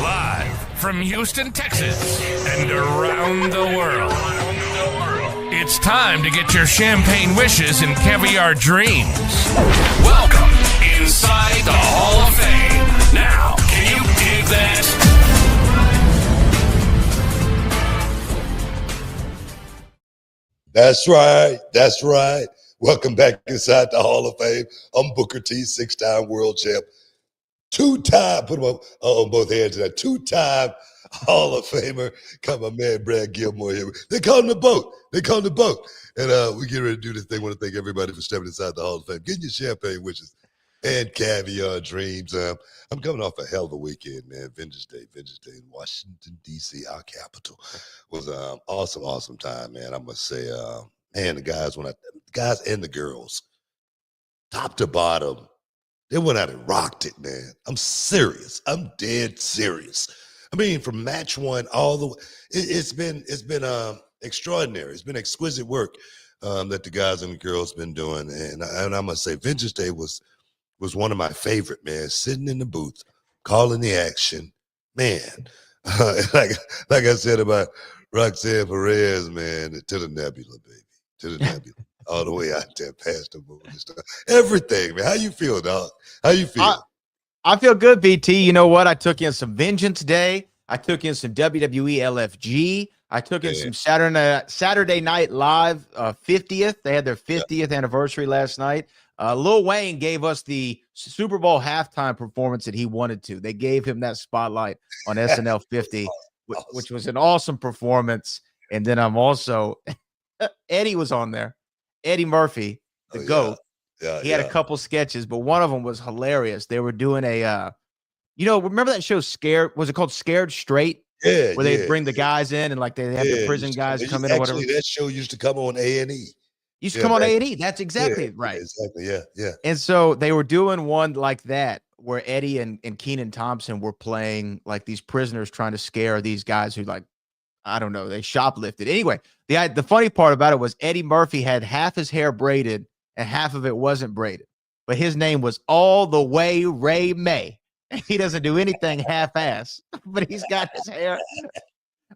Live from Houston, Texas, and around the world. It's time to get your champagne wishes and caviar dreams. Welcome inside the Hall of Fame. Now, can you dig that? That's right. That's right. Welcome back inside the Hall of Fame. I'm Booker T, 6-time world champ. 2-time, put them on both hands of that, 2-time Hall of Famer. Got my man Brad Gilmore here. They call him the boat. And we get ready to do this thing. I want to thank everybody for stepping inside the Hall of Fame. Getting your champagne wishes and caviar dreams. I'm coming off a hell of a weekend, man. Vengance Day in Washington, D.C., our capital. Was an awesome time, man. I must say, man, the guys and the girls, top to bottom, they went out and rocked it, man. I'm serious. I'm dead serious. I mean, from match one all the way, it's been extraordinary. It's been exquisite work that the guys and the girls been doing. And I must say, Vengance Day was one of my favorite, man. Sitting in the booth, calling the action, man. Like I said about Roxanne Perez, man, to the nebula, baby, to the nebula. All the way out there past the moon and stuff. Everything, man. How you feel, dog? How you feel? I feel good, BT. You know what? I took in some Vengance Day. I took in some WWE LFG. I took in some Saturday Night Live 50th. They had their 50th anniversary last night. Lil Wayne gave us the Super Bowl halftime performance that he wanted to. They gave him that spotlight on SNL 50, which was an awesome performance. And then I'm also Eddie was on there. Eddie Murphy, the GOAT. He had a couple sketches, but one of them was hilarious. They were doing a, remember that show Scared? Was it called Scared Straight? Yeah. Where they bring the guys in and like they have the prison guys come in or whatever. That show used to come on A&E. Used to come on A&E. That's exactly right. Exactly. Yeah. And so they were doing one like that where Eddie and Kenan Thompson were playing like these prisoners trying to scare these guys who they shoplifted. Anyway, the funny part about it was Eddie Murphy had half his hair braided and half of it wasn't braided. But his name was All the Way Ray May. He doesn't do anything half-ass, but he's got his hair.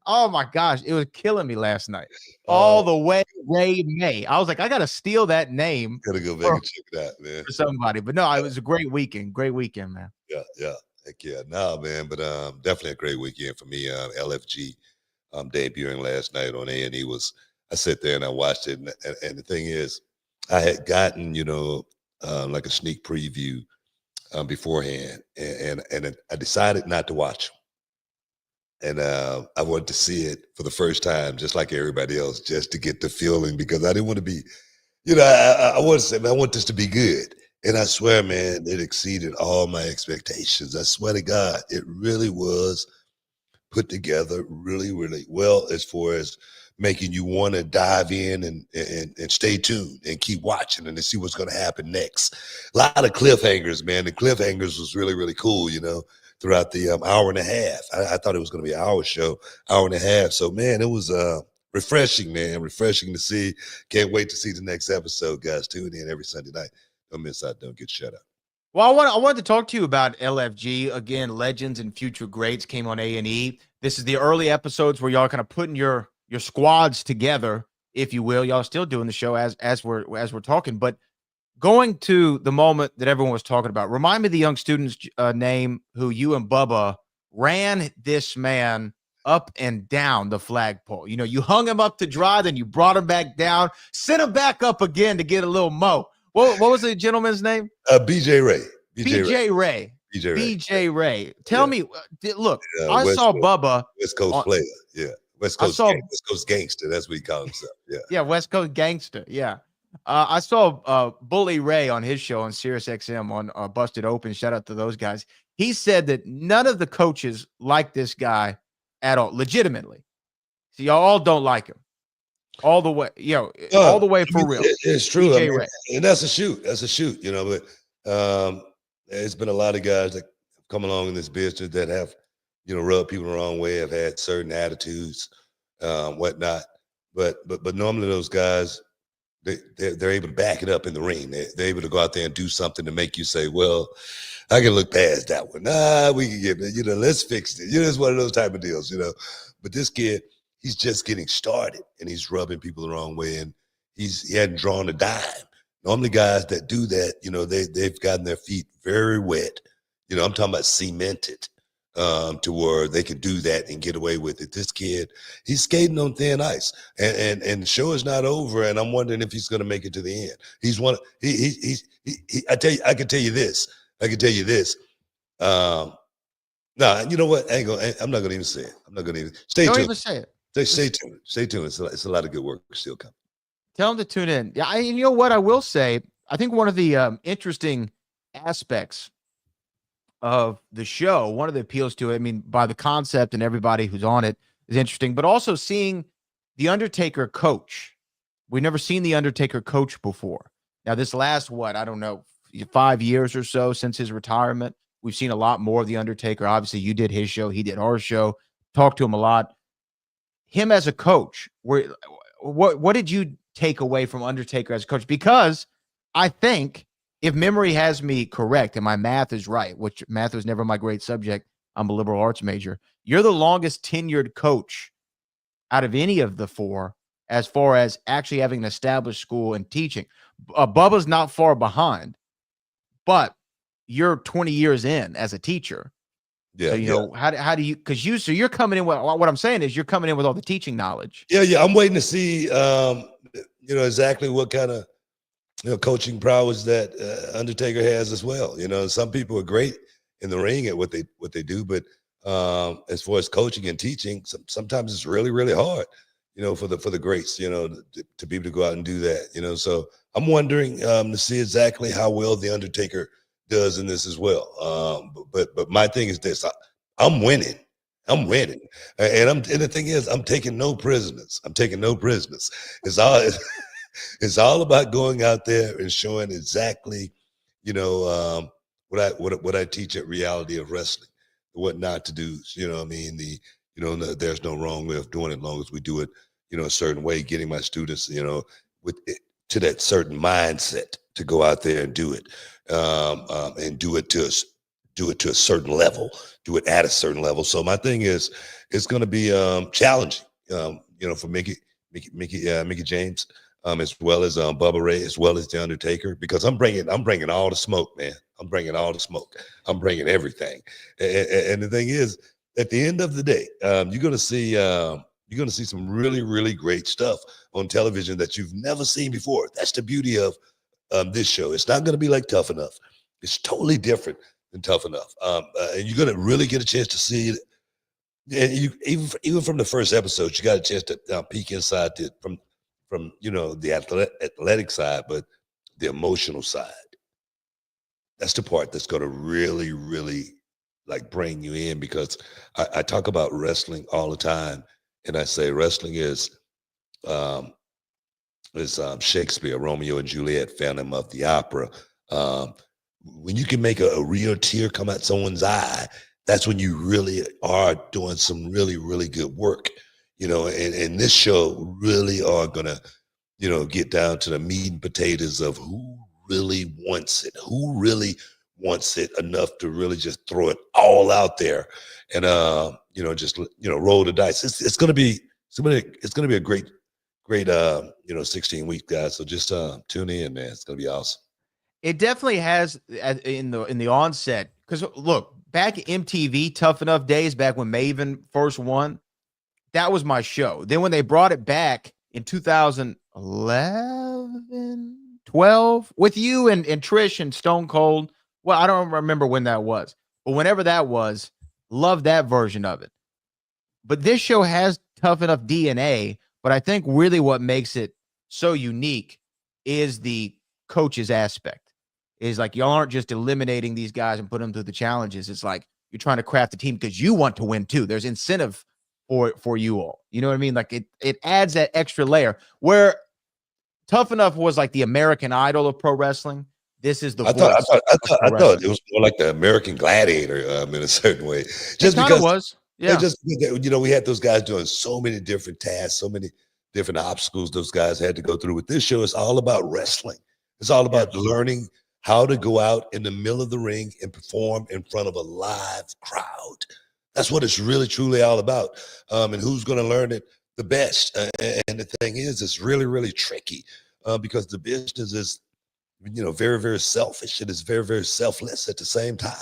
Oh my gosh, it was killing me last night. All the Way Ray May. I was like, I gotta steal that name. Gotta go back and check it out, man. For somebody. But no, it was a great weekend. Great weekend, man. Yeah. Heck yeah. No, man, but definitely a great weekend for me. LFG debuting last night on A&E I sat there and I watched it, and the thing is, I had gotten, like a sneak preview beforehand, and I decided not to watch them. And I wanted to see it for the first time, just like everybody else, just to get the feeling, because I didn't want to be, I want to say, man, I want this to be good. And I swear, man, it exceeded all my expectations. I swear to God, it really was put together really, really well as far as making you want to dive in and stay tuned and keep watching and to see what's going to happen next. A lot of cliffhangers, man. The cliffhangers was really, really cool, throughout the hour and a half. I thought it was going to be an hour show, hour and a half. So, man, it was refreshing, man. Refreshing to see. Can't wait to see the next episode, guys. Tune in every Sunday night. Don't miss out. Don't get shut up. Well, I wanted to talk to you about LFG. Again, Legends and Future Greats came on A&E. This is the early episodes where y'all kind of putting your squads together, if you will. Y'all still doing the show as we're talking, but going to the moment that everyone was talking about, remind me of the young student's name who you and Bubba ran this man up and down the flagpole. You hung him up to dry, then you brought him back down, sent him back up again to get a little mo. What was the gentleman's name? BJ Ray. BJ Ray. Tell me, look, I saw Bubba. West Coast player. Yeah. West Coast gangster. That's what he called himself. Yeah. Yeah. West Coast gangster. Yeah. I saw Bully Ray on his show on Sirius XM on Busted Open. Shout out to those guys. He said that none of the coaches like this guy at all, legitimately. So y'all all don't like him. All the way, all the way for real. It's true. And that's a shoot. But there's been a lot of guys that come along in this business that have, rubbed people the wrong way, have had certain attitudes, whatnot. But normally those guys, they're able to back it up in the ring. They're able to go out there and do something to make you say, well, I can look past that one. We can get it. Let's fix it. It's one of those type of deals, But this kid, he's just getting started, and he's rubbing people the wrong way, and he hadn't drawn a dime. Normally guys that do that, they've gotten their feet very wet. I'm talking about cemented to where they can do that and get away with it. This kid, he's skating on thin ice, and the show is not over, and I'm wondering if he's going to make it to the end. I can tell you this. You know what? I'm not gonna even say it. I'm not gonna even stay tuned. Don't even say it. Stay tuned. Stay tuned. It's a lot of good work still coming. Tell them to tune in. Yeah, you know what I will say? I think one of the interesting aspects of the show, one of the appeals to it, by the concept and everybody who's on it is interesting, but also seeing the Undertaker coach. We've never seen the Undertaker coach before. Now, this last, 5 years or so since his retirement, we've seen a lot more of the Undertaker. Obviously, you did his show, he did our show, talked to him a lot. Him as a coach, what did you take away from Undertaker as a coach? Because I think, if memory has me correct and my math is right, which math was never my great subject, I'm a liberal arts major, you're the longest tenured coach out of any of the four as far as actually having an established school and teaching. Bubba's not far behind, but you're 20 years in as a techer. Yeah. So, how do you, so you're coming in with, what I'm saying is you're coming in with all the teaching knowledge. Yeah. I'm waiting to see, exactly what kind of, coaching prowess that Undertaker has as well. Some people are great in the ring at what they do, but as far as coaching and teaching, sometimes it's really, really hard, for the greats, to be able to go out and do that, So I'm wondering to see exactly how well the Undertaker does in this as well. But my thing is this: I'm winning. And the thing is, I'm taking no prisoners. It's all about going out there and showing exactly, what I teach at Reality of Wrestling, what not to do. There's no wrong way of doing it, as long as we do it, a certain way. Getting my students, with it, to that certain mindset to go out there and do it, and do it to a certain level, do it at a certain level. So my thing is, it's going to be challenging, for Mickey James. As well as Bubba Ray, as well as the Undertaker, because I'm bringing all the smoke, man. I'm bringing all the smoke. I'm bringing everything. And the thing is, at the end of the day, you're gonna see some really, really great stuff on television that you've never seen before. That's the beauty of this show. It's not gonna be like Tough Enough. It's totally different than Tough Enough. And you're gonna really get a chance to see it. And you even from the first episode, you got a chance to peek inside from the athletic side, but the emotional side. That's the part that's going to really, really bring you in, because I talk about wrestling all the time, and I say wrestling is Shakespeare, Romeo and Juliet, Phantom of the Opera. When you can make a real tear come out someone's eye, that's when you really are doing some really, really good work. And this show really are gonna, get down to the meat and potatoes of who really wants it enough to really just throw it all out there, and just roll the dice. It's gonna be a great 16 weeks, guys. So just tune in, man. It's gonna be awesome. It definitely has in the onset, because look, back at MTV Tough Enough days, back when Maven first won, that was my show. Then when they brought it back in 2011, 12, with you and Trish and Stone Cold. Well, I don't remember when that was, but whenever that was, loved that version of it. But this show has Tough Enough DNA, but I think really what makes it so unique is the coaches aspect. Is y'all aren't just eliminating these guys and putting them through the challenges. It's like you're trying to craft a team because you want to win too. There's incentive for you all. You know what I mean? It adds that extra layer, where Tough Enough was like the American Idol of pro wrestling. This is the I thought it was more like the American Gladiator in a certain way. Just because it was. Yeah. Just we had those guys doing so many different tasks, so many different obstacles those guys had to go through. With this show, it's all about wrestling. It's all about learning how to go out in the middle of the ring and perform in front of a live crowd. That's what it's really, truly all about. And who's going to learn it the best? And the thing is, it's really, really tricky because the business is, very, very selfish. It is very, very selfless at the same time.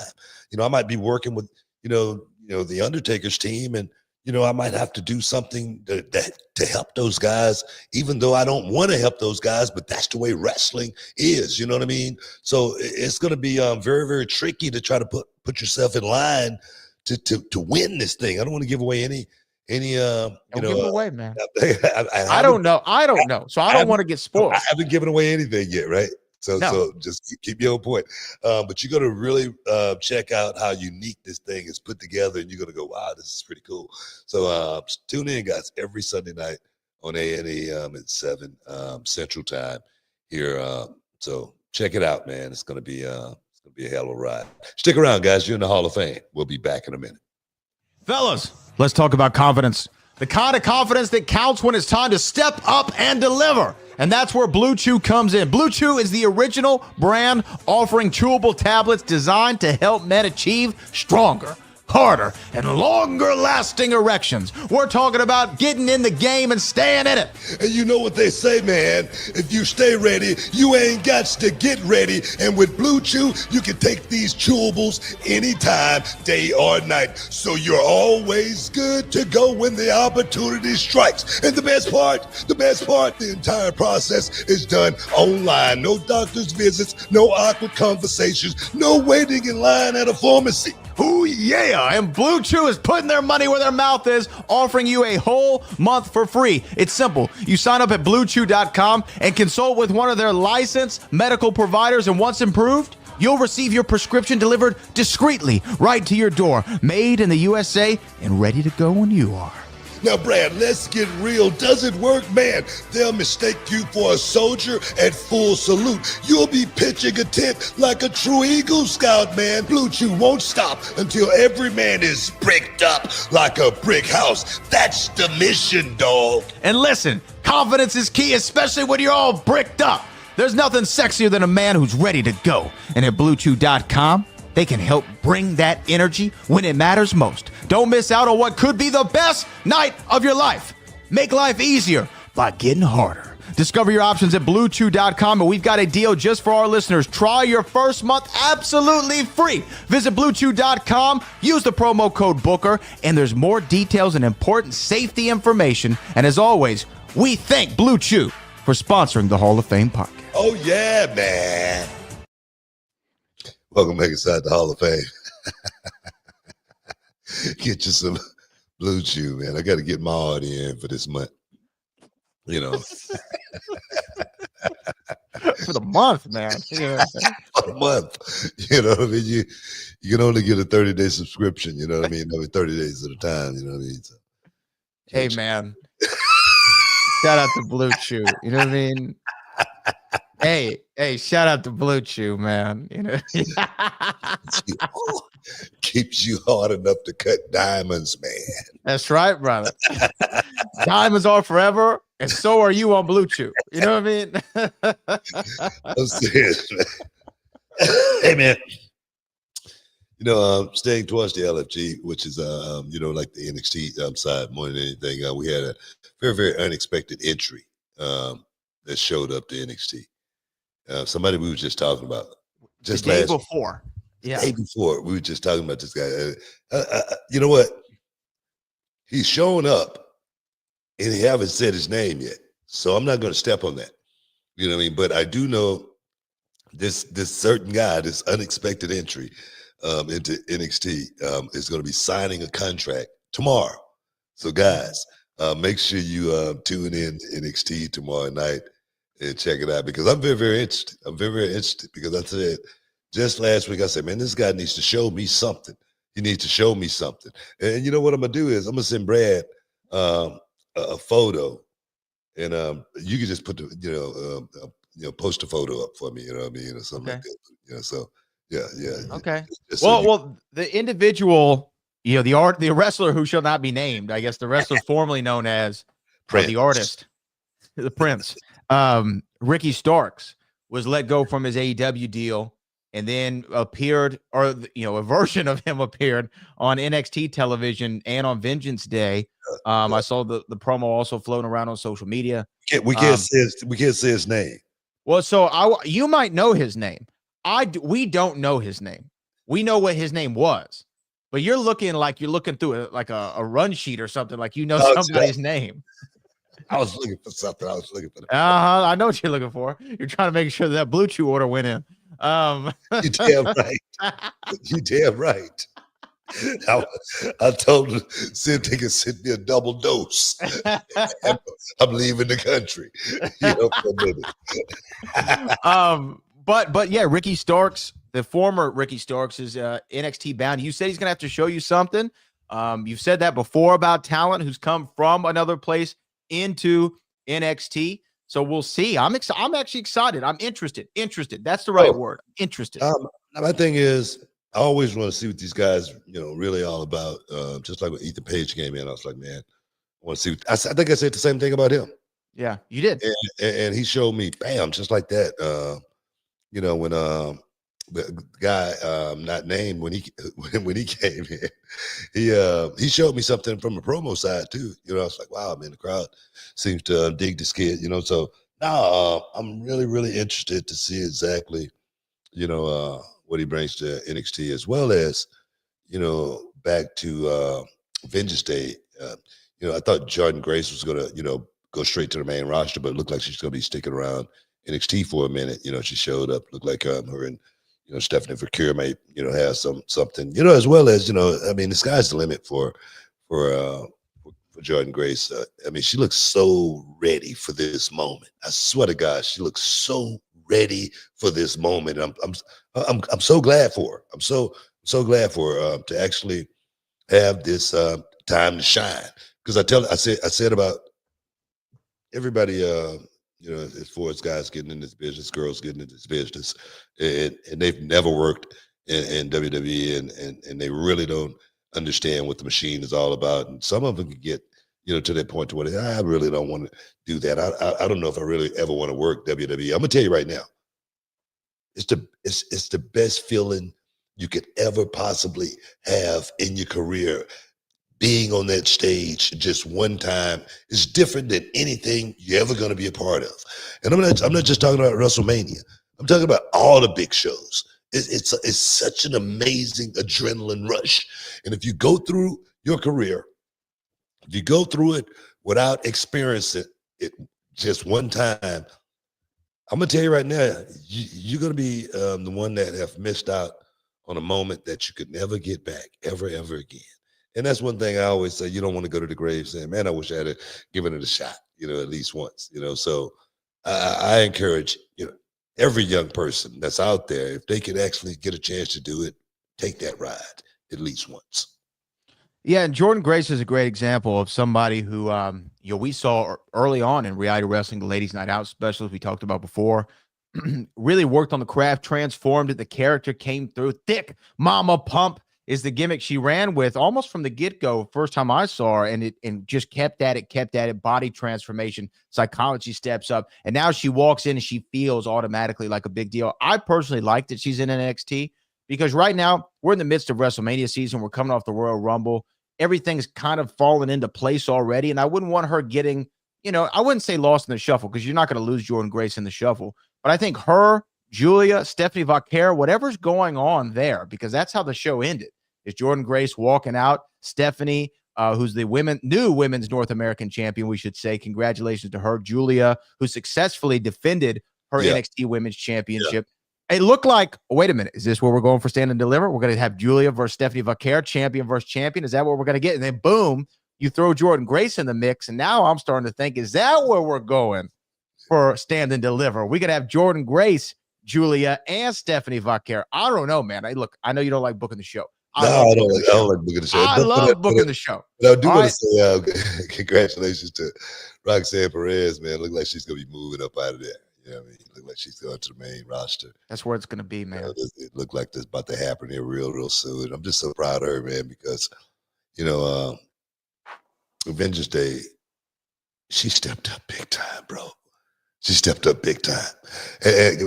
I might be working with, the Undertaker's team, and I might have to do something to help those guys, even though I don't want to help those guys, but that's the way wrestling is, you know what I mean? So it's going to be very, very tricky to try to put yourself in line to win this thing. I don't want to give away any don't give it away, man. I don't know. So I don't want to get spoiled. I haven't given away anything yet, right? So just keep your own point. But you're going to really check out how unique this thing is put together, and you're going to go, wow, this is pretty cool. So tune in, guys, every Sunday night on A&E at 7 Central Time here. So check it out, man. It's going to be a hell of a ride. Stick around, guys. You're in the Hall of Fame. We'll be back in a minute. Fellas, let's talk about confidence. The kind of confidence that counts when it's time to step up and deliver. And that's where BlueChew comes in. BlueChew is the original brand offering chewable tablets designed to help men achieve stronger, harder, and longer-lasting erections. We're talking about getting in the game and staying in it. And you know what they say, man. If you stay ready, you ain't got to get ready. And with BlueChew, you can take these chewables anytime, day or night. So you're always good to go when the opportunity strikes. And the best part, the entire process is done online. No doctor's visits, no awkward conversations, no waiting in line at a pharmacy. Ooh, yeah. And BlueChew is putting their money where their mouth is, offering you a whole month for free. It's simple. You sign up at BlueChew.com and consult with one of their licensed medical providers, and once approved, you'll receive your prescription delivered discreetly right to your door, made in the USA and ready to go when you are. Now, Brad, let's get real. Does it work, man? They'll mistake you for a soldier at full salute. You'll be pitching a tent like a true Eagle Scout, man. BlueChew won't stop until every man is bricked up like a brick house. That's the mission, dog. And listen, confidence is key, especially when you're all bricked up. There's nothing sexier than a man who's ready to go. And at BlueChew.com, they can help bring that energy when it matters most. Don't miss out on what could be the best night of your life. Make life easier by getting harder. Discover your options at BlueChew.com, and we've got a deal just for our listeners. Try your first month absolutely free. Visit BlueChew.com, use the promo code Booker, and there's more details and important safety information. And as always, we thank BlueChew for sponsoring the Hall of Fame podcast. Oh, yeah, man. Welcome back inside the Hall of Fame. Get you some BlueChew, man. I got to get my audio in for this month. For the month, man. For the month. You know what I mean? You can only get a 30-day subscription, you know what I mean? Every 30 days at a time, you know what I mean? So, hey, man. Shout out to BlueChew. You know what I mean? Hey, shout out to BlueChew, man. Keeps you hard enough to cut diamonds, man. That's right, brother. Diamonds are forever, and so are you on BlueChew. You know what I mean? I'm serious, man. Hey, man. Staying towards the LFG, which is, like the NXT side more than anything, we had a very, very unexpected entry that showed up to NXT. Somebody we were just talking about just the day before. Yeah. The day before, we were just talking about this guy. You know what? He's showing up and he haven't said his name yet. So I'm not going to step on that. You know what I mean? But I do know this certain guy, this unexpected entry into NXT is going to be signing a contract tomorrow. So guys, make sure you tune in to NXT tomorrow night and check it out, because I'm very, very interested. I'm very, very interested because I said just last week, I said, man, this guy needs to show me something. He needs to show me something. And you know what I'm going to do is I'm going to send Brad a photo, and you can just put the, post a photo up for me, you know what I mean, or something like that. So yeah. Okay. Just well, the individual, the wrestler who shall not be named, I guess the wrestler formerly known as the artist. the Prince. Ricky Starks was let go from his AEW deal and then appeared, or a version of him appeared on NXT television and on Vengeance Day. I saw the promo also floating around on social media. We can't say his name. Well, so you might know his name. We don't know his name. We know what his name was, but you're looking through a run sheet or something, like somebody's name. I was looking for something. I was looking for. I know what you're looking for. You're trying to make sure that BlueChew order went in. You damn right. You damn right. I told him, see if they can send me a double dose. I'm leaving the country. For a minute. But yeah, Ricky Starks, the former Ricky Starks, is NXT bound. You said he's gonna have to show you something. You've said that before about talent who's come from another place into NXT. So we'll see. I'm actually excited. I'm interested. That's the right word. Interested. My thing is, I always want to see what these guys, really all about. Just like when Ethan Page came in, I was like, man, I want to see. I think I said the same thing about him. Yeah, you did. And he showed me, bam, just like that. When the guy not named when he came in, he showed me something from the promo side too. I was like, wow, man, the crowd seems to dig this kid. So now I'm really, really interested to see exactly, what he brings to NXT, as well as, back to Vengeance Day. I thought Jordan Grace was gonna, go straight to the main roster, but it looked like she's gonna be sticking around NXT for a minute. She showed up, looked like her and Stephanie Vercure may have something, as well as the sky's the limit for Jordan Grace. She looks so ready for this moment. I swear to God, she looks so ready for this moment. I'm so glad for her. I'm so glad for her to actually have this time to shine. Because I said about everybody, as far as guys getting in this business, girls getting in this business, and they've never worked in WWE, and they really don't understand what the machine is all about. And some of them can get, to that point to where I really don't want to do that. I don't know if I really ever want to work WWE. I'm gonna tell you right now, it's the best feeling you could ever possibly have in your career. Being on that stage just one time is different than anything you're ever going to be a part of. And I'm not just talking about WrestleMania. I'm talking about all the big shows. It's such an amazing adrenaline rush. And if you go through your career, if you go through it without experiencing it just one time, I'm going to tell you right now, you're going to be the one that have missed out on a moment that you could never get back ever again. And that's one thing I always say. You don't want to go to the grave saying, man, I wish I had given it a shot, at least once, So I encourage, every young person that's out there, if they can actually get a chance to do it, take that ride at least once. Yeah, and Jordan Grace is a great example of somebody who, we saw early on in reality wrestling, the Ladies Night Out specials we talked about before, really worked on the craft, transformed it. The character came through thick. Mama Pump is the gimmick she ran with almost from the get-go, first time I saw her, and just kept at it, body transformation, psychology steps up, and now she walks in and she feels automatically like a big deal. I personally like that she's in NXT because right now we're in the midst of WrestleMania season. We're coming off the Royal Rumble. Everything's kind of fallen into place already, and I wouldn't want her getting, I wouldn't say lost in the shuffle because you're not going to lose Jordan Grace in the shuffle, but I think her, Julia, Stephanie Vaquer, whatever's going on there, because that's how the show ended, is Jordan Grace walking out. Stephanie, who's the new women's North American champion, we should say. Congratulations to her. Julia, who successfully defended her NXT Women's Championship. It looked like, wait a minute, is this where we're going for Stand and Deliver? We're going to have Julia versus Stephanie Vaquer, champion versus champion. Is that what we're going to get? And then boom, you throw Jordan Grace in the mix. And now I'm starting to think, is that where we're going for Stand and Deliver? We could have Jordan Grace, Julia, and Stephanie Vaquer. I don't know, man. I know you don't like booking the show. I don't like booking the show. I love booking the show. But I do want to say congratulations to Roxanne Perez, man. Look like she's going to be moving up out of there. Look like she's going to the main roster. That's where it's going to be, man. It looked like this about to happen here real soon. I'm just so proud of her, man, because, Vengeance Day, she stepped up big time, bro. She stepped up big time. And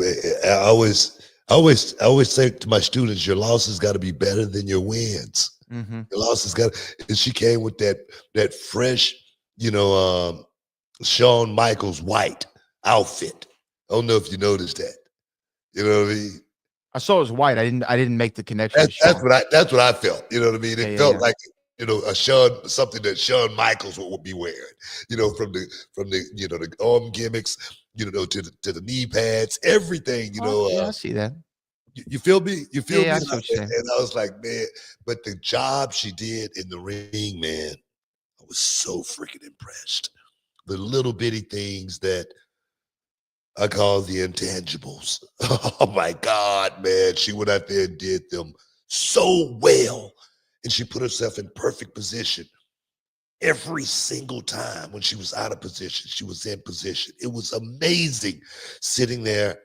I always say to my students, your losses got to be better than your wins. Mm-hmm. Your losses got, and she came with that fresh, Shawn Michaels white outfit. I don't know if you noticed that. You know what I mean? I saw it was white. I didn't make the connection. That's what I felt. You know what I mean? It felt like something that Shawn Michaels would be wearing. From the the arm gimmicks, to the knee pads, everything. I see that. You feel me? You feel me? I see what you're saying. And I was like, man, but the job she did in the ring, man, I was so freaking impressed. The little bitty things that I call the intangibles. Oh my God, man. She went out there and did them so well. And she put herself in perfect position. Every single time when she was out of position, she was in position. It was amazing sitting there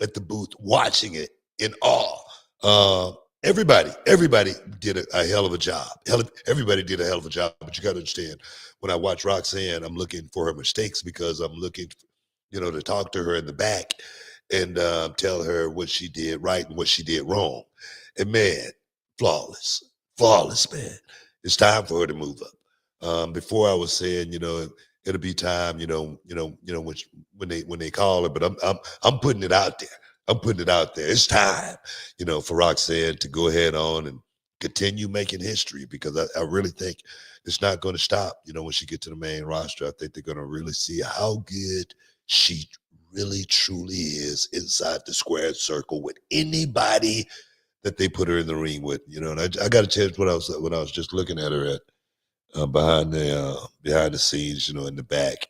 at the booth watching it in awe. Everybody did a hell of a job. Everybody did a hell of a job. But you got to understand, when I watch Roxanne, I'm looking for her mistakes because I'm looking to talk to her in the back and tell her what she did right and what she did wrong. And man, flawless, man. It's time for her to move up. Before I was saying, it'll be time, when they call her, but I'm putting it out there. It's time, for Roxanne to go ahead on and continue making history, because I really think it's not going to stop. When she gets to the main roster, I think they're going to really see how good she really truly is inside the squared circle with anybody that they put her in the ring with. And I got a chance when I was just looking at her at behind the scenes, in the back,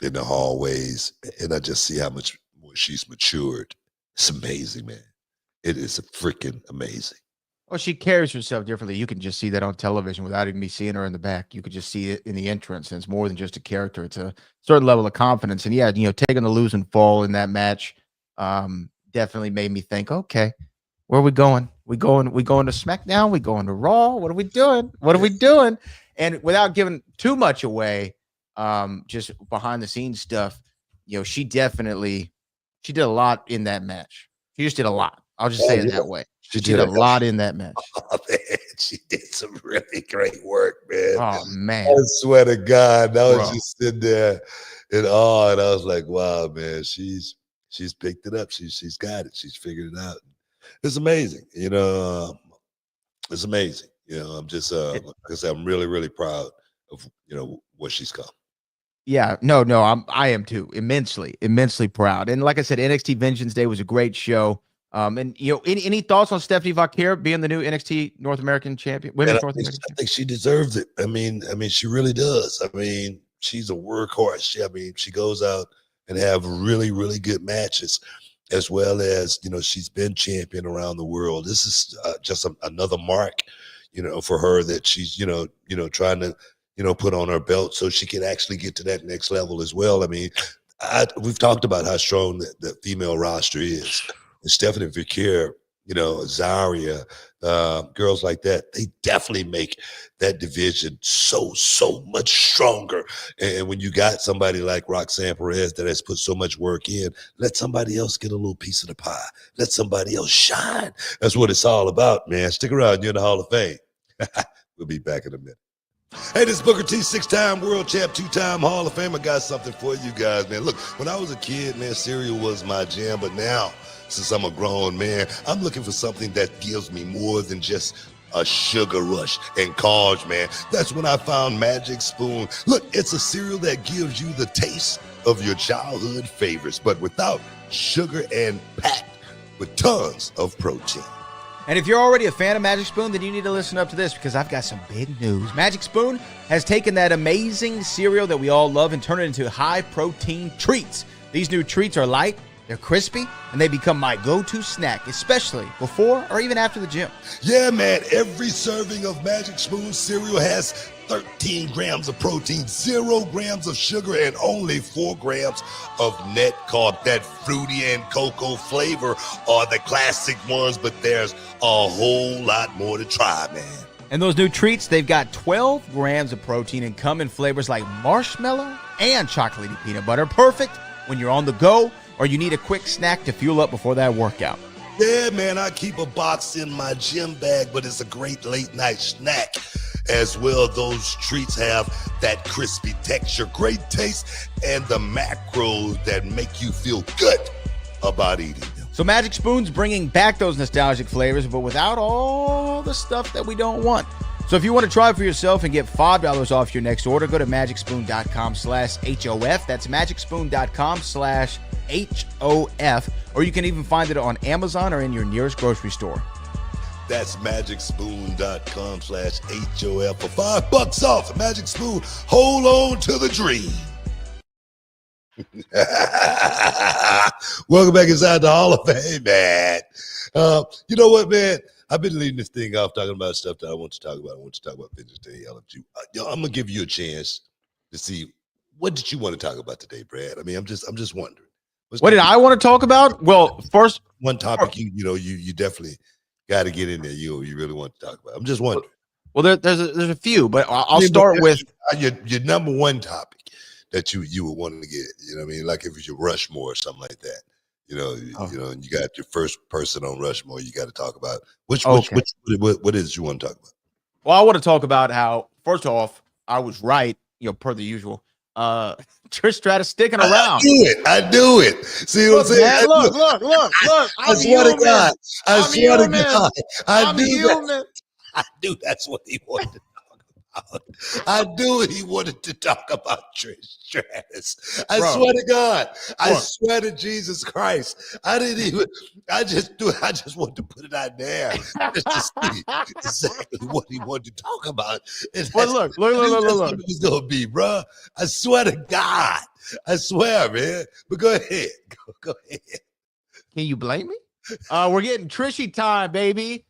in the hallways, and I just see how much more she's matured. It's amazing, man. It is freaking amazing. Well, she carries herself differently. You can just see that on television without even me seeing her in the back. You could just see it in the entrance, and it's more than just a character. It's a certain level of confidence. And yeah, taking the lose and fall in that match definitely made me think, okay, where are we going? We going to SmackDown? We going to Raw? What are we doing? And without giving too much away, just behind the scenes stuff, she did a lot in that match. She just did a lot. I'll just say it that way. She did a lot in that match. Oh, man, she did some really great work, man. Oh, man. I swear to God, I was just sitting there in awe, and I was like, wow, man, she's picked it up. She's got it. She's figured it out. It's amazing. It's amazing. I'm just, like I said, I'm really, really proud of, what she's come. Yeah, no, I am too. Immensely proud. And like I said, NXT Vengeance Day was a great show. And any thoughts on Stephanie Vaquer being the new NXT North American champion? I think she deserves it. I mean, she really does. I mean, she's a workhorse. She goes out and have really, really good matches, as well as she's been champion around the world. This is just another mark, for her that she's trying to put on her belt so she can actually get to that next level as well. I mean, we've talked about how strong the female roster is. And Stephanie Vaquer, Zarya, girls like that, they definitely make that division so much stronger. And when you got somebody like Roxanne Perez that has put so much work in, let somebody else get a little piece of the pie. Let somebody else shine. That's what it's all about, man. Stick around. You're in the Hall of Fame. We'll be back in a minute. Hey, this is Booker T, 6-time world champ, 2-time Hall of Fame. I got something for you guys, man. Look, when I was a kid, man, cereal was my jam. But now, since I'm a grown man, I'm looking for something that gives me more than just a sugar rush and carbs, man. That's when I found Magic Spoon. Look, it's a cereal that gives you the taste of your childhood favorites, but without sugar and packed with tons of protein. And if you're already a fan of Magic Spoon, then you need to listen up to this, because I've got some big news. Magic Spoon has taken that amazing cereal that we all love and turned it into high-protein treats. These new treats are light, they're crispy, and they become my go-to snack, especially before or even after the gym. Yeah, man, every serving of Magic Spoon cereal has 13 grams of protein, 0 grams of sugar, and only 4 grams of net carb. That fruity and cocoa flavor are the classic ones, but there's a whole lot more to try, man. And those new treats, they've got 12 grams of protein and come in flavors like marshmallow, and chocolatey peanut butter. Perfect when you're on the go or you need a quick snack to fuel up before that workout. Yeah, man, I keep a box in my gym bag, but it's a great late night snack as well. Those treats have that crispy texture, great taste, and the macros that make you feel good about eating them. So Magic Spoon's bringing back those nostalgic flavors, but without all the stuff that we don't want. So if you want to try it for yourself and get $5 off your next order, go to magicspoon.com/HOF. That's magicspoon.com/HOF. Or you can even find it on Amazon or in your nearest grocery store. That's magicspoon.com/HOF for $5 off. Magic Spoon, hold on to the dream. Welcome back inside the Hall of Fame, man. You know what, man? I've been leading this thing off talking about stuff that I want to talk about. I want to talk about Vengance, LFG. I'm gonna give you a chance to see what did you want to talk about today, Brad. I mean, I'm just wondering. What did I want to talk about? Well, first, one topic you definitely got to get in there. You really want to talk about. I'm just wondering. Well, there's a few, but I'll start with your number one topic that you would want to get. You know what I mean? Like if it's your Rushmore or something like that. You know, and you got your first person on Rushmore. You got to talk about what is you want to talk about? Well, I want to talk about how, first off, I was right, per the usual. Trish Stratus sticking around. I do it. See what I'm saying? Man, look. I swear to God. I swear to God. I do. That's what he wanted to talk about. I knew he wanted to talk about Trish Stratus. I swear to God. I swear to Jesus Christ. I just wanted to put it out there just to see exactly what he wanted to talk about. But look. It's going to be, bro. I swear to God. I swear, man. But go ahead. Go ahead. Can you blame me? We're getting Trishy time, baby.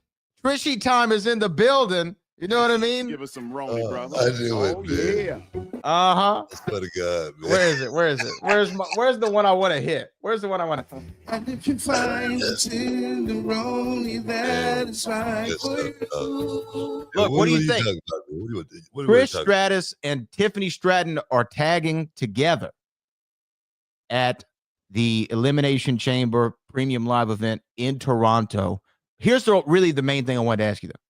Trishy time is in the building. You know what I mean? Give us some Romy, brother. I knew it, man. Yeah. I swear to God, man. Where is it? Where's the one I want to hit? Where's the one I want to? And if you find us in the Romy, that is right for you. Look, what do you think? Trish Stratus and Tiffany Stratton are tagging together at the Elimination Chamber Premium Live event in Toronto. Here's really the main thing I wanted to ask you, though.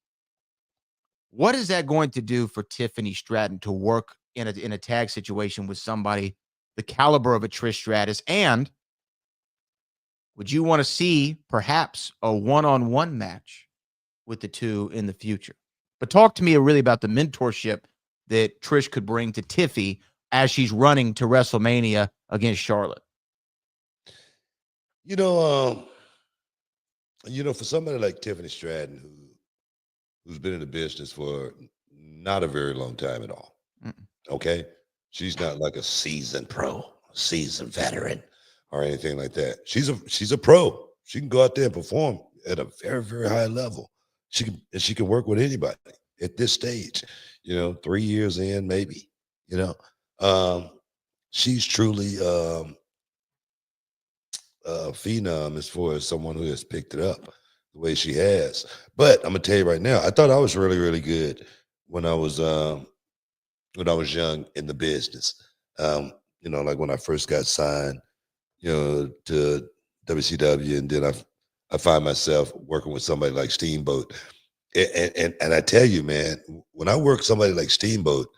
What is that going to do for Tiffany Stratton to work in a tag situation with somebody the caliber of a Trish Stratus? And would you want to see perhaps a one-on-one match with the two in the future? But talk to me really about the mentorship that Trish could bring to Tiffy as she's running to WrestleMania against Charlotte. For somebody like Tiffany Stratton, who's been in the business for not a very long time at all. Okay? She's not like a seasoned pro, seasoned veteran, or anything like that. She's a pro. She can go out there and perform at a very, very high level. She can work with anybody at this stage, 3 years in, maybe. She's truly a phenom as far as someone who has picked it up the way she has. But I'm gonna tell you right now, I thought I was really, really good when I was young in the business. Like when I first got signed, to WCW, and then I find myself working with somebody like Steamboat. And I tell you, man, when I worked somebody like Steamboat,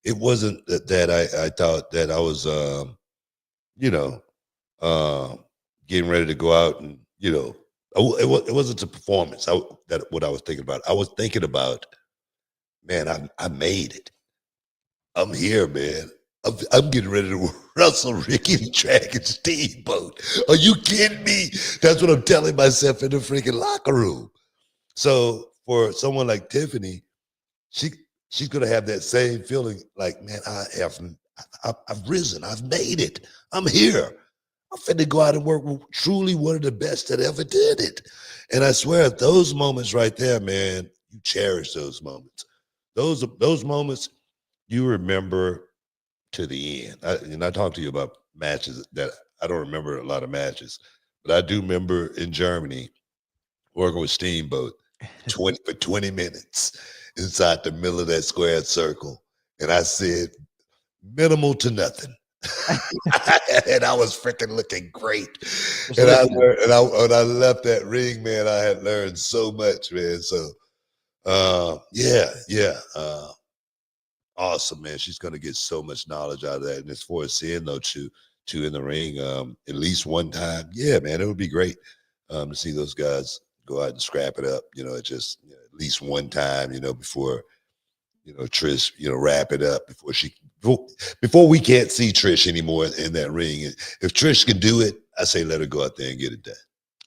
it wasn't that I thought that I was getting ready to go out and it wasn't the performance what I was thinking about. I was thinking about, man, I made it. I'm here, man. I'm getting ready to wrestle Ricky the Dragon Steamboat. Are you kidding me? That's what I'm telling myself in the freaking locker room. So for someone like Tiffany, she's gonna have that same feeling. Like, man, I've risen. I've made it. I'm here. I'm finna go out and work with truly one of the best that ever did it. And I swear, those moments right there, man, you cherish those moments. Those moments you remember to the end. I talk to you about matches that I don't remember a lot of matches, but I do remember in Germany working with Steamboat for 20 minutes inside the middle of that squared circle. And I said, minimal to nothing. And I was freaking looking great. Just And I listen. learned, when I left that ring, man, I had learned so much, man. So, awesome, man. She's gonna get so much knowledge out of that. And as far as seeing those two in the ring, at least one time, yeah, man, it would be great to see those guys go out and scrap it up. At least one time, before Trish, wrap it up before we can't see Trish anymore in that ring. If Trish can do it, I say let her go out there and get it done.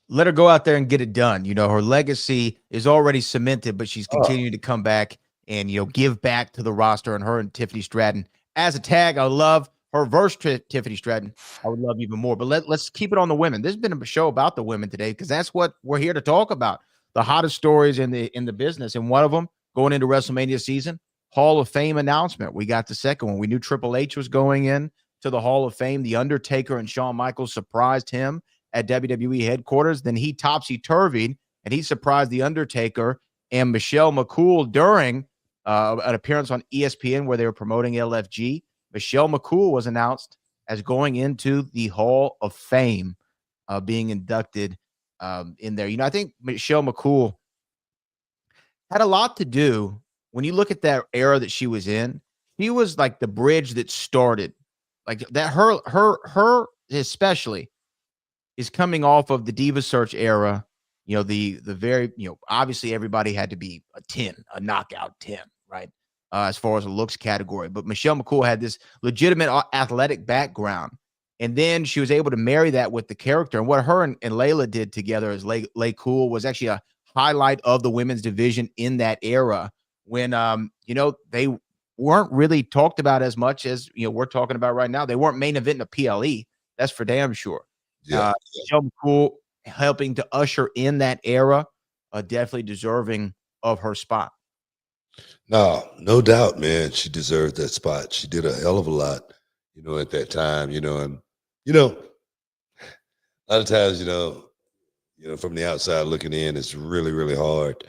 Let her go out there and get it done. Her legacy is already cemented, but she's continuing to come back and, give back to the roster. And her and Tiffany Stratton as a tag, I love her versus Tiffany Stratton. I would love even more. But let's keep it on the women. This has been a show about the women today because that's what we're here to talk about. The hottest stories in the business. And one of them going into WrestleMania season, Hall of Fame announcement. We got the second one. We knew Triple H was going in to the Hall of Fame. The Undertaker and Shawn Michaels surprised him at WWE headquarters. Then he topsy-turvied, and he surprised The Undertaker and Michelle McCool during an appearance on ESPN where they were promoting LFG. Michelle McCool was announced as going into the Hall of Fame, being inducted in there. I think Michelle McCool had a lot to do when you look at that era that she was in. She was like the bridge that started like that. Her especially is coming off of the Diva Search era. The very, obviously everybody had to be a 10, a knockout 10, right? As far as a looks category. But Michelle McCool had this legitimate athletic background. And then she was able to marry that with the character. And what her and Layla did together as Lay Cool was actually a highlight of the women's division in that era when, they weren't really talked about as much as, we're talking about right now. They weren't main eventing a PLE. That's for damn sure. Michelle McCool helping to usher in that era, definitely deserving of her spot. No doubt, man. She deserved that spot. She did a hell of a lot, at that time, and a lot of times, from the outside looking in, it's really, really hard,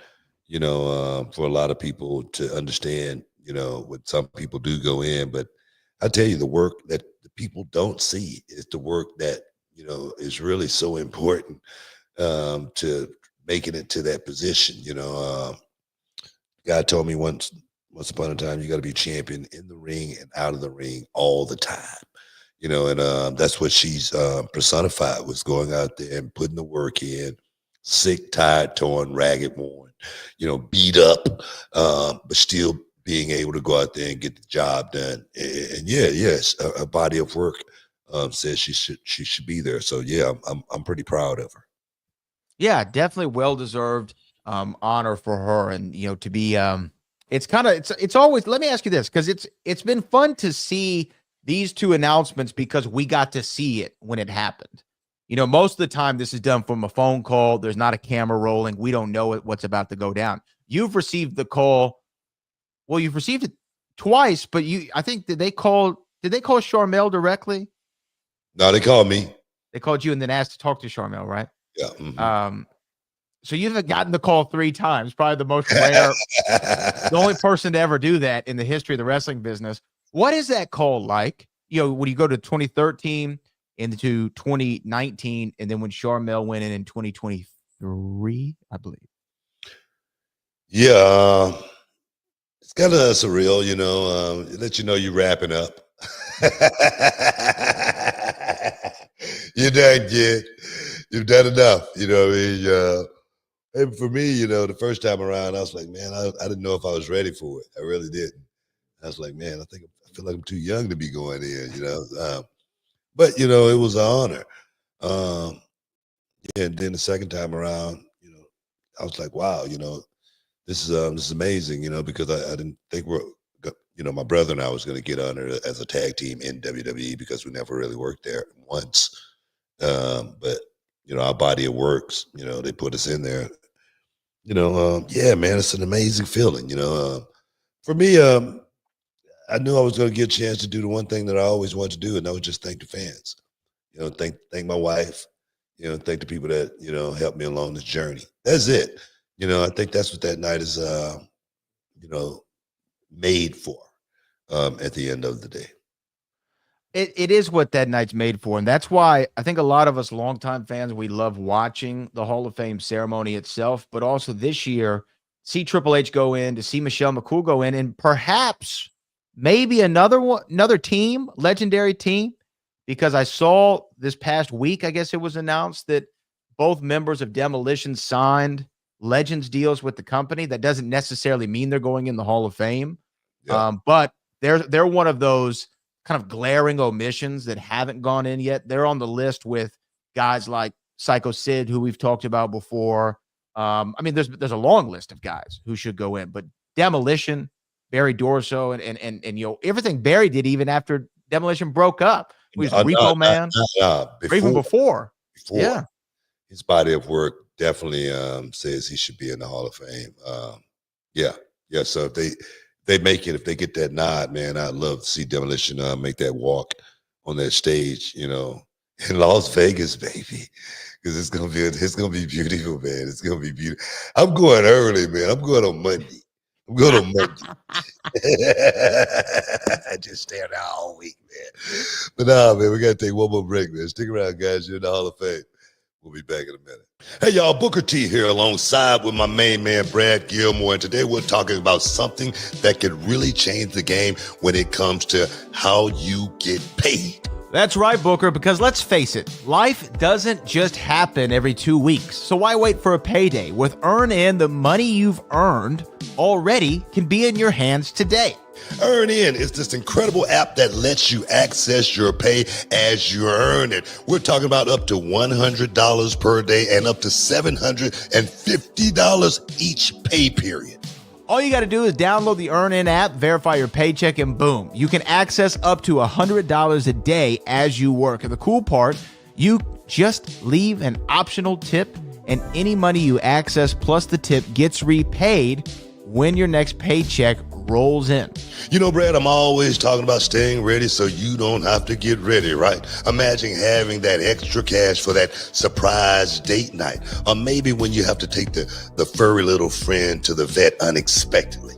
for a lot of people to understand, what some people do go in. But I tell you, the work that the people don't see is the work that, is really so important to making it to that position. God told me once upon a time, you got to be champion in the ring and out of the ring all the time. And that's what she's personified, was going out there and putting the work in, sick, tired, torn, ragged, worn, beat up, but still being able to go out there and get the job done. And yes, a body of work says she should be there. So yeah, I'm pretty proud of her. Yeah, definitely well-deserved honor for her. And, to be, it's always, let me ask you this, because it's been fun to see these two announcements because we got to see it when it happened. Most of the time this is done from a phone call. There's not a camera rolling. We don't know what's about to go down. You've received the call. Well, you've received it twice, but I think did they call Sharmell directly? No, they called me. They called you and then asked to talk to Sharmell, right? Yeah. Mm-hmm. So you've gotten the call 3 times, probably the most rare, the only person to ever do that in the history of the wrestling business. What is that call like? When you go to 2013 into 2019, and then when Sharmell went in 2023, I believe. Yeah, it's kind of surreal, let you know you're wrapping up. You're done, kid. You've done enough. And for me, the first time around, I was like, man, I didn't know if I was ready for it. I really didn't. I was like, man, I feel like I'm too young to be going in, but it was an honor. And then the second time around, I was like, wow, this is amazing, because I didn't think my brother and I was going to get honored as a tag team in WWE because we never really worked there once. But our body of works, they put us in there. Yeah, man, it's an amazing feeling. For me, I knew I was going to get a chance to do the one thing that I always wanted to do, and that was just thank the fans. Thank my wife. Thank the people that helped me along this journey. That's it. I think that's what that night is. Made for. At the end of the day. It is what that night's made for. And that's why I think a lot of us longtime fans, we love watching the Hall of Fame ceremony itself, but also this year, see Triple H go in, to see Michelle McCool go in, and perhaps maybe another team, legendary team, because I saw this past week, I guess it was announced that both members of Demolition signed Legends deals with the company. That doesn't necessarily mean they're going in the Hall of Fame. Yeah. But they're one of those kind of glaring omissions that haven't gone in yet. They're on the list with guys like Psycho Sid, who we've talked about before. I mean, there's a long list of guys who should go in, but Demolition, Barry Dorso, and everything Barry did even after Demolition broke up. He was Repo Man, even before. Yeah, his body of work definitely says he should be in the Hall of Fame. Yeah. So if they make it, if they get that nod, man, I'd love to see Demolition make that walk on that stage, in Las Vegas, baby, because it's gonna be beautiful, man. It's gonna be beautiful. I'm going early, man. I'm going on Monday. I just stay there all week, man. But man, we gotta take one more break, man. Stick around, guys. You're in the Hall of Fame. We'll be back in a minute. Hey, y'all, Booker T here alongside with my main man, Brad Gilmore. And today we're talking about something that could really change the game when it comes to how you get paid. That's right, Booker, because let's face it, life doesn't just happen every 2 weeks. So why wait for a payday? With EarnIn, the money you've earned already can be in your hands today. EarnIn is this incredible app that lets you access your pay as you earn it. We're talking about up to $100 per day and up to $750 each pay period. All you got to do is download the EarnIn app, verify your paycheck, and boom, you can access up to $100 a day as you work. And the cool part, you just leave an optional tip, and any money you access plus the tip gets repaid when your next paycheck rolls in. Brad, I'm always talking about staying ready so you don't have to get ready, right? Imagine having that extra cash for that surprise date night, or maybe when you have to take the furry little friend to the vet unexpectedly.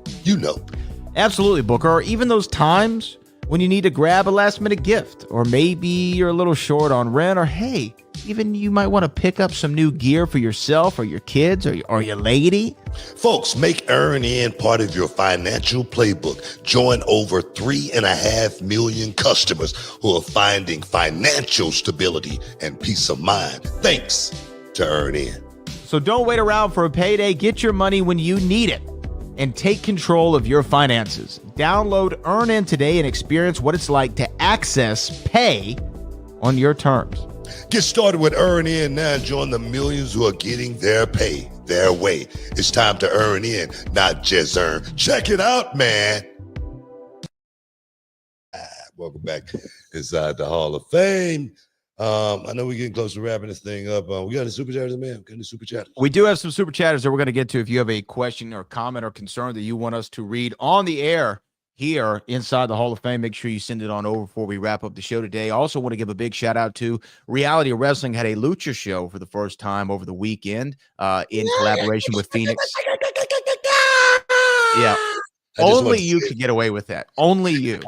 Absolutely, Booker. Or even those times when you need to grab a last minute gift, or maybe you're a little short on rent, or hey, even you might want to pick up some new gear for yourself or your kids or your lady. Folks, make EarnIn part of your financial playbook. Join over 3.5 million customers who are finding financial stability and peace of mind thanks to EarnIn. So don't wait around for a payday. Get your money when you need it and take control of your finances. Download EarnIn today and experience what it's like to access pay on your terms. Get started with EarnIn now and join the millions who are getting their pay their way. It's time to EarnIn, not just earn. Check it out, man. Welcome back inside the Hall of Fame. I know we're getting close to wrapping this thing up. We got any super chatters, man? Got any super chatters? We do have some super chatters that we're going to get to. If you have a question or comment or concern that you want us to read on the air here inside the Hall of Fame, make sure you send it on over before we wrap up the show today. I also want to give a big shout out to Reality Wrestling. Had a lucha show for the first time over the weekend in collaboration with Phoenix. Yeah. Only you could get away with that. Only you.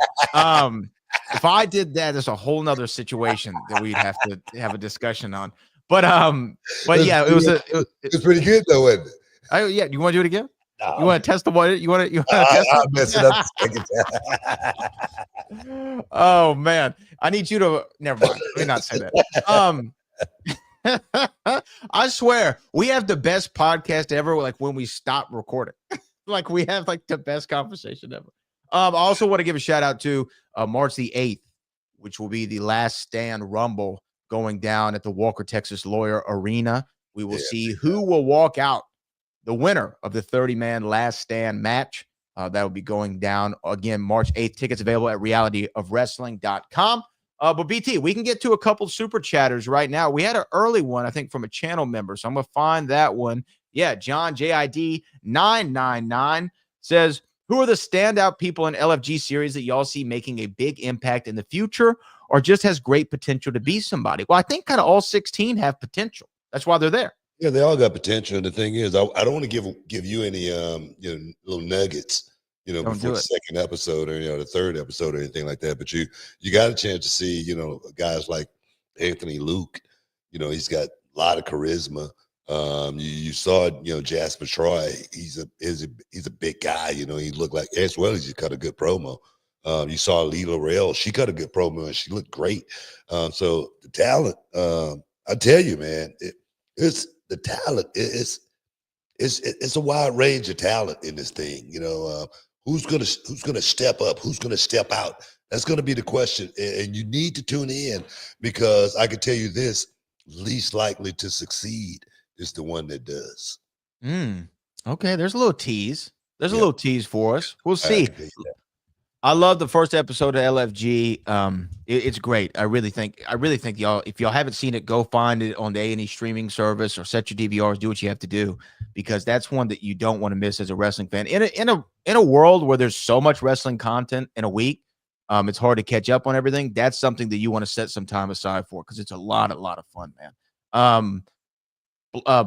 If I did that, there's a whole nother situation that we'd have to have a discussion on. But yeah, it was pretty good though, wasn't it? Yeah, you want to do it again? No. You want to test the water? You want to test I'll mess it up. Oh man, I need you to. Never mind. Let me not say that. I swear we have the best podcast ever. Like when we stop recording, like we have like the best conversation ever. I also want to give a shout out to March the 8th, which will be the Last Stand Rumble going down at the Walker Texas Lawyer Arena. We will see who will walk out the winner of the 30-man Last Stand match. That will be going down again March 8th. Tickets available at realityofwrestling.com. But BT, we can get to a couple super chatters right now. We had an early one, I think, from a channel member. So I'm going to find that one. Yeah, John JID 999 says, who are the standout people in LFG series that y'all see making a big impact in the future or just has great potential to be somebody? Well, I think kind of all 16 have potential. That's why they're there. Yeah, they all got potential. And the thing is, I don't want to give you any little nuggets, Don't before do the it. second episode or the third episode or anything like that. But you got a chance to see guys like Anthony Luke. He's got a lot of charisma. You saw Jasper Troy. He's a big guy. He looked like, as well as he cut a good promo. You saw Lee Laurel. She cut a good promo and she looked great. So the talent, I tell you, man, it's the talent. It's a wide range of talent in this thing. Who's gonna step up? Who's gonna step out? That's gonna be the question. And you need to tune in, because I can tell you this: least likely to succeed is the one that does. Okay, there's a little tease. There's a Yeah. little tease for us. We'll I see. can tell you that. I love the first episode of LFG. It's great. I really think y'all, if y'all haven't seen it, go find it on the A&E streaming service or set your DVRs. Do what you have to do, because that's one that you don't want to miss as a wrestling fan. In a world where there's so much wrestling content in a week, it's hard to catch up on everything. That's something that you want to set some time aside for, because it's a lot of fun, man.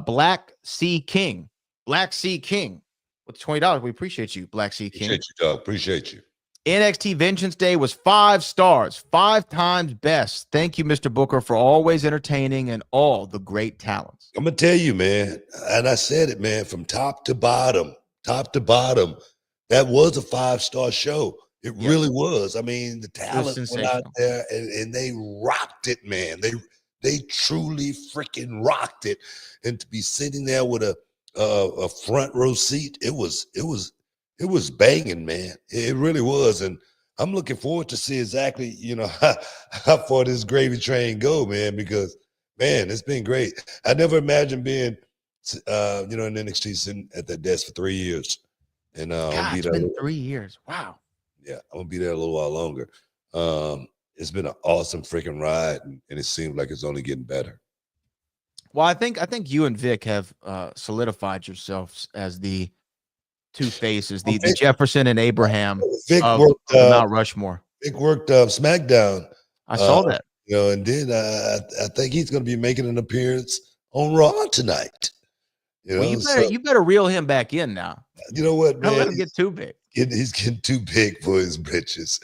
Black Sea King with $20. We appreciate you, Black Sea King. Appreciate you, dog. Appreciate you. NXT Vengeance Day was 5 stars, 5 times best. Thank you, Mr. Booker, for always entertaining and all the great talents. I'm gonna tell you, man, and I said it, man, from top to bottom, that was a 5-star show. It really was. I mean, the talent went out there and they rocked it, man. They truly freaking rocked it. And to be sitting there with a front row seat, it was banging, man. It really was. And I'm looking forward to see exactly, how far this gravy train go, man, because, man, it's been great. I never imagined being, in NXT sitting at that desk for 3 years. And God, it's been 3 years. Wow. Yeah, I'm going to be there a little while longer. It's been an awesome freaking ride, and it seems like it's only getting better. Well, I think you and Vic have solidified yourselves as the two faces, the Jefferson and Abraham Vic of worked Mount Rushmore. Vic worked SmackDown. I saw that. And then I think he's going to be making an appearance on Raw tonight. Well, you better reel him back in now. You know what, man? Don't let him get too big. He's getting too big for his britches.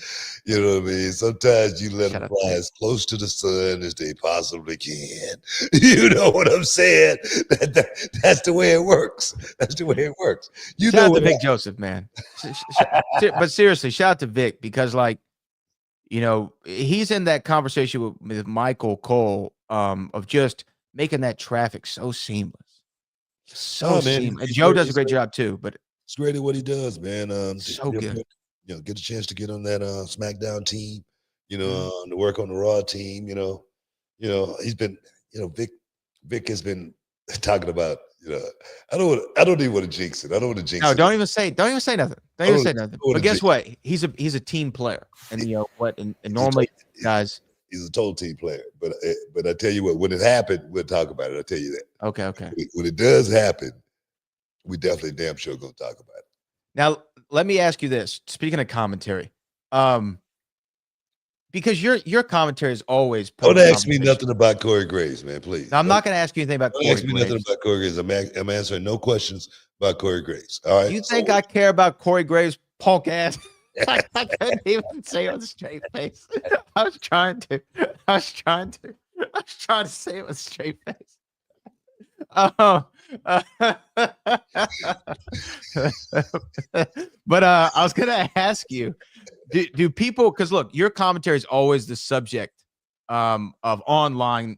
You know what I mean? Sometimes you let them fly as close to the sun as they possibly can. You know what I'm saying? That's the way it works. That's the way it works. Shout out to Vic Joseph, man. But seriously, shout out to Vic, because, he's in that conversation with Michael Cole of just making that traffic so seamless. Seamless. And Joe does a great job too, but it's great at what he does, man. So good. Get a chance to get on that SmackDown team, to work on the Raw team. He's been, Vic has been talking about, I don't even want to jinx it. I don't want to jinx it. No, don't even say nothing. Don't even say nothing. But guess what? He's a team player, and and normally guys. He's a total team player, but I tell you what, when it happened, we'll talk about it. I'll tell you that. Okay. When it does happen, we definitely damn sure gonna talk about it. Now, let me ask you this. Speaking of commentary, because your commentary is always. Don't ask me nothing about Corey Graves, man. Please. Now, I'm not going to ask you anything about Corey Graves. Don't ask me nothing about Corey Graves. I'm answering no questions about Corey Graves. All right. You think I care about Corey Graves' punk ass? I couldn't even say it with a straight face. I was trying to say it with a straight face. But I was gonna ask you, do people, because look, your commentary is always the subject of online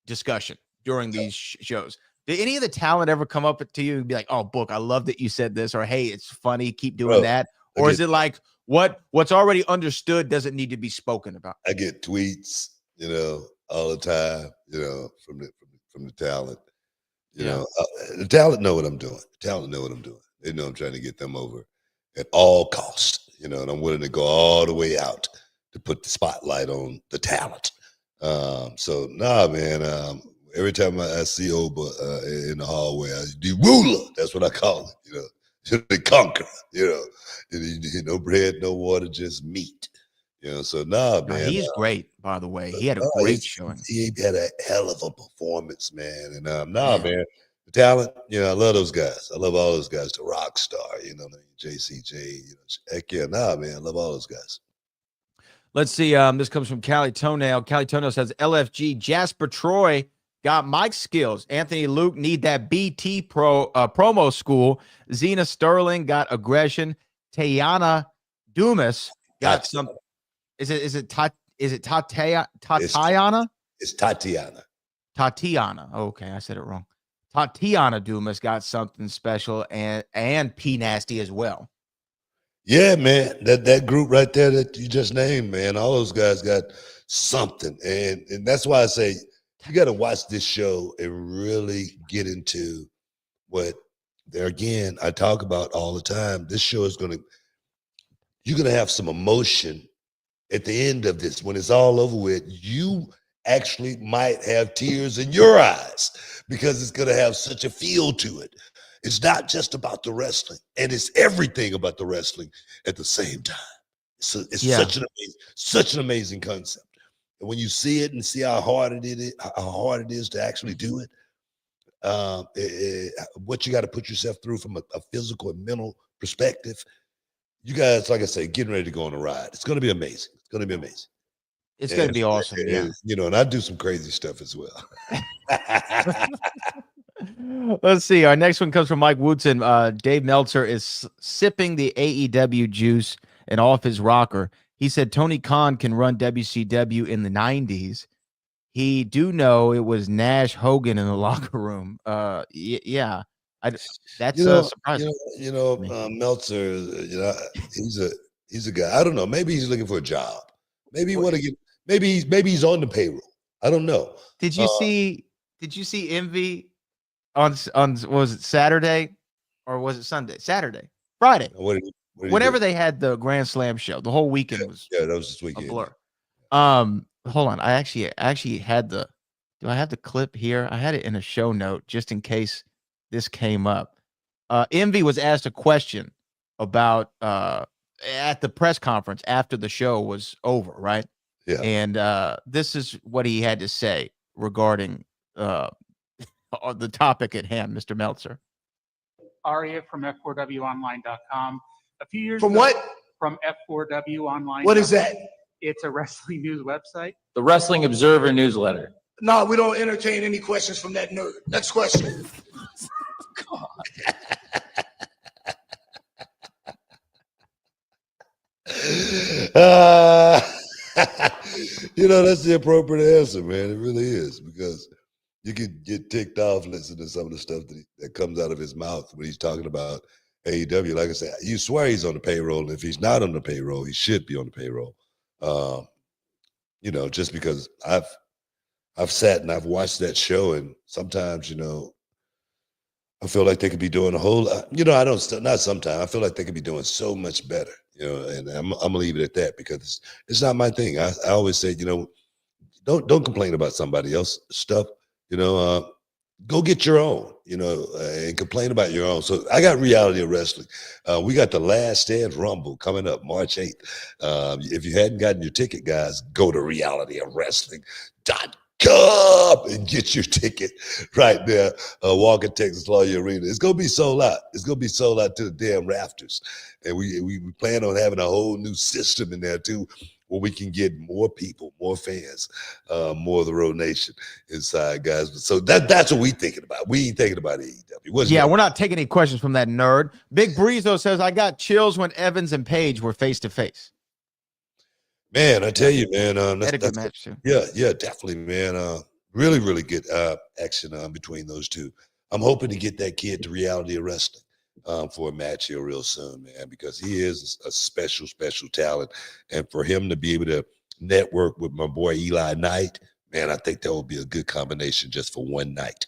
discussion during these shows. Did any of the talent ever come up to you and be like, "Oh, Book, I love that you said this," or "Hey, it's funny, keep doing that," or is it like what's already understood doesn't need to be spoken about? I get tweets, all the time, from the talent. The talent know what I'm doing. They know I'm trying to get them over at all costs, and I'm willing to go all the way out to put the spotlight on the talent. So man, every time I see Oba in the hallway, the ruler, that's what I call it, the conqueror, no bread, no water, just meat. So man. He's great, by the way. He had a great showing. He had a hell of a performance, man. And man, The talent, I love those guys. I love all those guys. The Rockstar, JCJ, heck yeah, nah, man, I love all those guys. Let's see. This comes from Cali Toenail. Cali Toenail says LFG Jasper Troy got mic skills. Anthony Luke need that BT promo school. Zena Sterling got aggression. Tayana Dumas got some. Is it Tatiana? It's Tatiana. Tatiana. Okay, I said it wrong. Tatiana Dumas got something special, and P Nasty as well. Yeah, man, that group right there that you just named, man, all those guys got something, and that's why I say you got to watch this show and really get into what there again I talk about all the time. This show is you're gonna have some emotion at the end of this when it's all over with. You actually might have tears in your eyes because it's gonna have such a feel to it. It's not just about the wrestling, and it's everything about the wrestling at the same time. So it's such an amazing concept. And when you see it and see how hard it is to actually do it, what you got to put yourself through from a physical and mental perspective, you guys, like I say, getting ready to go on a ride. It's going to be amazing. It's going to be amazing. It's going to be awesome. Yeah. And I do some crazy stuff as well. Let's see. Our next one comes from Mike Woodson. Dave Meltzer is sipping the AEW juice and off his rocker. He said Tony Khan can run WCW in the 90s. He do know it was Nash Hogan in the locker room. Yeah. That's surprising. Meltzer, he's a guy. I don't know. Maybe he's looking for a job. Maybe he want to get. Maybe he's on the payroll. I don't know. Did you see Envy on was it Saturday or was it Sunday? Saturday, Friday. Whenever they had the Grand Slam show, the whole weekend was that was this weekend. A blur. Hold on. I actually had do I have the clip here? I had it in a show note just in case this came up. Envy was asked a question about at the press conference after the show was over, right? Yeah. And this is what he had to say regarding the topic at hand, Mr. Meltzer. Aria from F4WOnline.com. A few years From ago, what? From F4W Online. What is that? It's a wrestling news website. The Wrestling Observer newsletter. No, we don't entertain any questions from that nerd. Next question. That's the appropriate answer, man. It really is, because you could get ticked off listening to some of the stuff that comes out of his mouth when he's talking about AEW. Like I said, you swear he's on the payroll, and if he's not on the payroll, he should be on the payroll. Just because I've sat and I've watched that show, and sometimes, I feel like they could be doing a whole lot. Not sometimes. I feel like they could be doing so much better, and I'm gonna leave it at that, because it's not my thing. I always say, don't complain about somebody else's stuff. Go get your own, and complain about your own. So I got Reality of Wrestling. We got the Last Stand Rumble coming up March 8th. If you hadn't gotten your ticket, guys, go to realityofwrestling.com and get your ticket right there. Walker, Texas Lawyer Arena. It's going to be sold out. It's going to be sold out to the damn rafters. And we plan on having a whole new system in there too, where we can get more people, more fans, more of the Road Nation inside, guys. So that's what we thinking about. We ain't thinking about AEW. We're not taking any questions from that nerd. Big Breezo says, I got chills when Evans and Paige were face to face. Man, I tell you, man, that's a good match too. Yeah, definitely, man. Really, really good action between those two. I'm hoping to get that kid to Reality of Wrestling for a match here real soon, man, because he is a special, special talent. And for him to be able to network with my boy Eli Knight, man, I think that will be a good combination just for one night.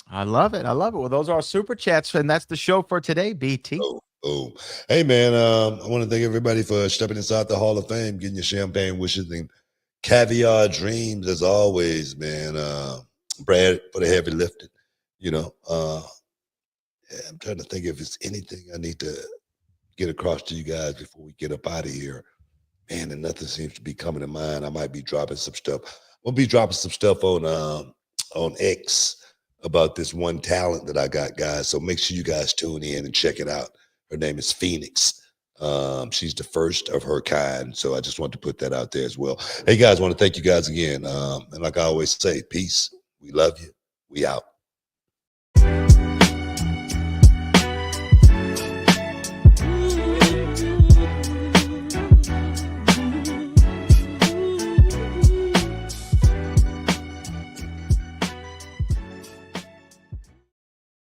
I love it. Well, those are our super chats, and that's the show for today, BT. Oh, hey, man, I want to thank everybody for stepping inside the Hall of Fame, getting your champagne wishes and caviar dreams as always, man. Brad for the heavy lifting, I'm trying to think if it's anything I need to get across to you guys before we get up out of here. Man, and nothing seems to be coming to mind. I might be dropping some stuff. We'll be dropping some stuff on X about this one talent that I got, guys. So make sure you guys tune in and check it out. Her name is Phoenix. She's the first of her kind. So I just want to put that out there as well. Hey, guys, I want to thank you guys again. And like I always say, peace. We love you. We out.